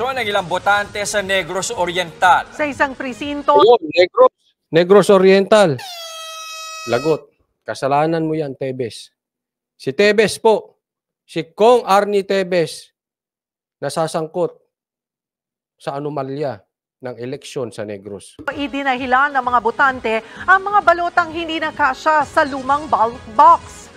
eleksyon ng ilang botante sa Negros Oriental. Sa isang presinto. Ayun, Negros Oriental. Lagot. Kasalanan mo yan, Tebes. Si Tebes po, si Kong Arnie Tebes, nasasangkot sa anomalya ng eleksyon sa Negros. Idinahilan ng mga botante ang mga balotang hindi nakasya sa lumang ballot box.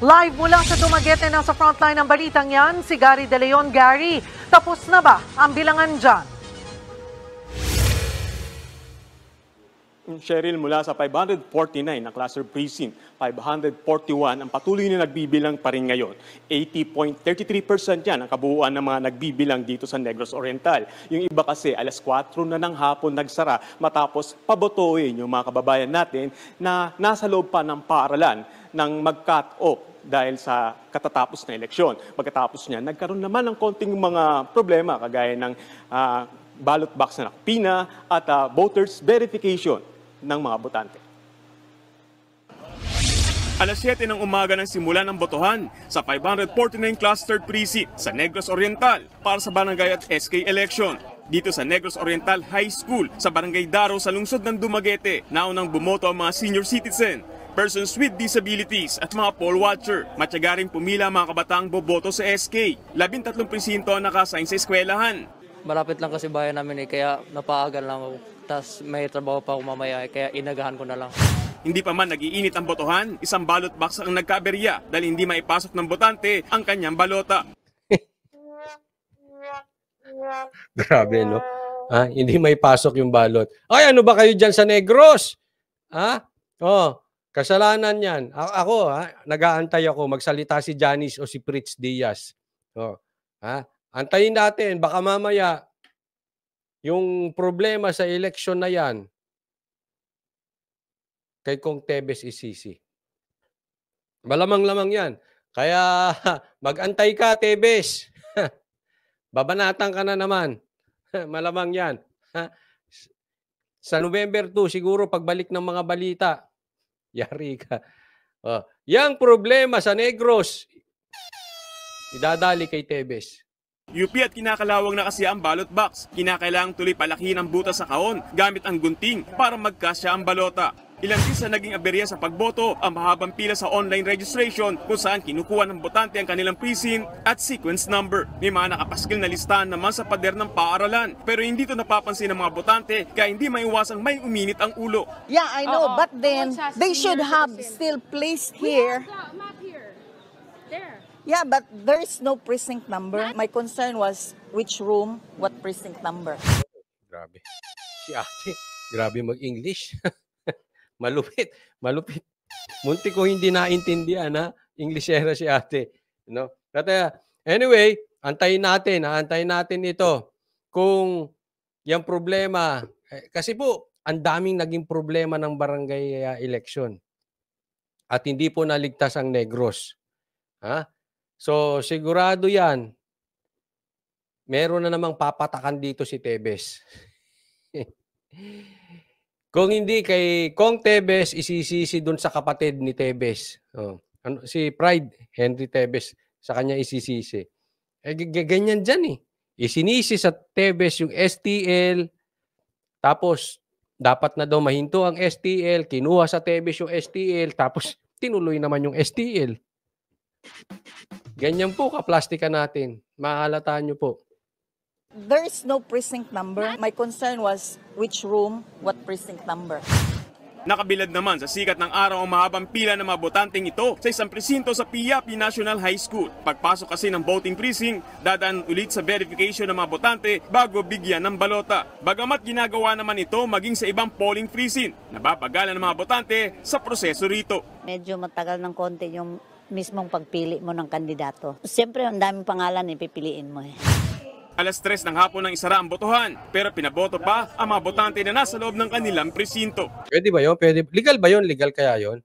Live mula sa Dumaguete, nasa frontline ng balitang yan, si Gary De Leon. Gary, tapos na ba ang bilangan dyan? Cheryl, mula sa 549 na cluster precinct, 541 ang patuloy na nagbibilang pa rin ngayon. 80.33% yan ang kabuuan ng mga nagbibilang dito sa Negros Oriental. Yung iba kasi alas 4 na ng hapon nagsara matapos pabotohin yung mga kababayan natin na nasa loob pa ng paaralan ng mag-cut off dahil sa katatapos na eleksyon. Pagkatapos niya, nagkaroon naman ng konting mga problema kagaya ng ballot box na nakapina at voters verification ng mga botante. Alas 7 ng umaga ng simula ng botohan sa 549 Clustered Precinct sa Negros Oriental para sa barangay at SK election. Dito sa Negros Oriental High School sa Barangay Daro sa lungsod ng Dumaguete, naunang bumoto ang mga senior citizen, persons with disabilities at mga poll watcher. Matyaga rin pumila mga kabataang boboto sa SK. 13 presinto ang nakasign sa eskwelahan. Malapit lang kasi bayan namin kaya napaagal lang ako. Tapos may trabaho pa ako mamaya kaya inagahan ko na lang. Hindi pa man nag-iinit ang botohan, isang ballot box ang nagkaaberya dahil hindi maipasok ng botante ang kanyang balota. Grabe, no? Hindi maipasok yung balot. Ay, ano ba kayo dyan sa Negros? Kasalanan yan. Ako, nag-aantay ako. Magsalita si Janice o si Pritz Diaz. Antayin natin. Baka mamaya, yung problema sa eleksyon na yan, kay Kong Tebes isisi. Malamang-lamang yan. Kaya mag-antay ka, Tebes. Babanatan ka na naman. Malamang yan. Sa November 2, siguro pagbalik ng mga balita, yari ka. Yang problema sa Negros, idadali kay Tebes. UP at kinakalawang na kasi ang ballot box. Kinakailangang tuloy palakihin ang butas sa kahon gamit ang gunting para magkasya ang balota. Ilang din sa naging aberya sa pagboto ang mahabang pila sa online registration kung saan kinukuha ng botante ang kanilang precinct at sequence number. May mga nakapaskil na listahan naman sa pader ng paaralan pero hindi ito napapansin ng mga botante kaya hindi maiwasang may uminit ang ulo. Yeah, I know, but then they should have still placed here. Not here. There. Yeah, but there is no precinct number. My concern was which room, what precinct number. Grabe. Si ate, grabe mag-English. Malupit. Munti ko hindi naintindihan, Englishera si ate. No? But, anyway, antayin natin ito. Kung yung problema, kasi po, ang daming naging problema ng barangay election. At hindi po naligtas ang Negros. So, sigurado yan, meron na namang papatakan dito si Tebes. Kung hindi kay Kong Tebes, isisisi dun sa kapatid ni Tebes. Si Pride, Henry Tebes, sa kanya isisisi. Ganyan dyan eh. Isinisi sa Tebes yung STL, tapos dapat na daw mahinto ang STL, kinuha sa Tebes yung STL, tapos tinuloy naman yung STL. Ganyan po kaplastika natin. Mahalataan nyo po. There is no precinct number. My concern was which room, what precinct number. Nakabilad naman sa sikat ng araw ang mahabang pila ng mga botanteng ito sa isang presinto sa Piapi National High School. Pagpasok kasi ng voting precinct, dadaan ulit sa verification ng mga botante bago bigyan ng balota. Bagamat ginagawa naman ito maging sa ibang polling precinct, nababagalan ng mga botante sa proseso rito. Medyo matagal ng konti yung mismong pagpili mo ng kandidato. Siyempre, ang daming pangalan pipiliin mo eh. Alas 3 ng hapon nang isara ang botohan, pero pinaboto pa ang mga botante na nasa loob ng kanilang presinto. Pwede ba yun? Pwede. Legal ba yun? Legal kaya yun?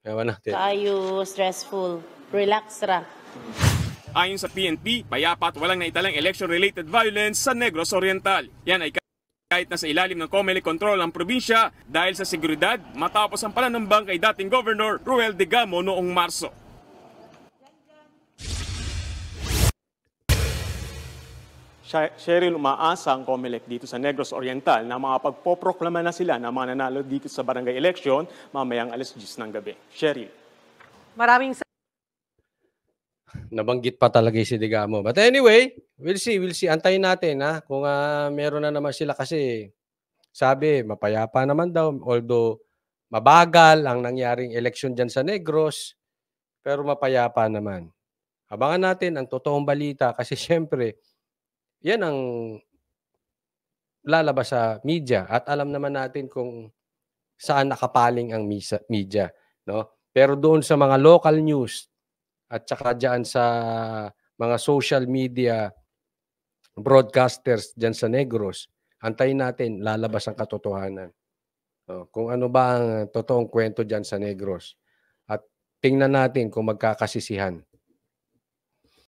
Ewan natin. Tayo stressful. Relax ra. Ayon sa PNP, payapa at walang naitalang election-related violence sa Negros Oriental. Yan ay kahit nasa ilalim ng COMELEC control ang probinsya dahil sa seguridad matapos ang pananambang kay dating Governor Ruel Digamo noong Marso. Cheryl, umaasa ang COMELEC dito sa Negros Oriental na pagpoproklama na sila ng mga nanalo dito sa barangay election mamayang alas 10 ng gabi. Cheryl. Maraming Nabanggit pa talaga si Digamo. But anyway, we'll see. Antayin natin kung meron na naman sila kasi sabi, mapayapa naman daw. Although mabagal ang nangyaring election dyan sa Negros, pero mapayapa naman. Abangan natin ang totoong balita kasi syempre, yan ang lalabas sa media at alam naman natin kung saan nakapaling ang media. No? Pero doon sa mga local news at saka dyan sa mga social media broadcasters dyan sa Negros, antayin natin lalabas ang katotohanan. Kung ano ba ang totoong kwento dyan sa Negros. At tingnan natin kung magkakasisihan